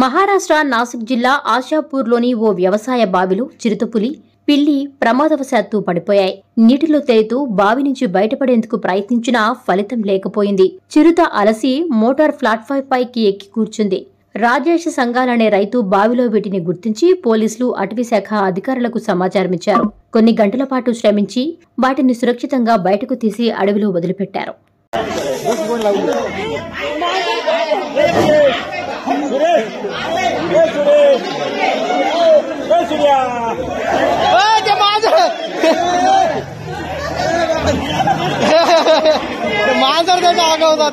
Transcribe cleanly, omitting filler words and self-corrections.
మహారాష్ట్ర నాసిక్ జిల్లా ఆశాపూర్లోని ఓ వ్యవసాయ బావిలో చిరుతపులి, పిల్లి ప్రమాదవశాత్తు పడిపోయాయి. నీటిలో తేలుతూ బావి నుంచి బయటపడేందుకు ప్రయత్నించినా ఫలితం లేకపోయింది. చిరుత అలసి మోటార్ ప్లాట్ఫామ్ పైకి ఎక్కి కూర్చుంది. రాజేష్ సంఘాలనే రైతు బావిలో వీటిని గుర్తించి పోలీసులు, అటవీశాఖ అధికారులకు సమాచారమిచ్చారు. కొన్ని గంటల పాటు శ్రమించి వాటిని సురక్షితంగా బయటకు తీసి అడవిలో వదిలిపెట్టారు. मांजर आगे होता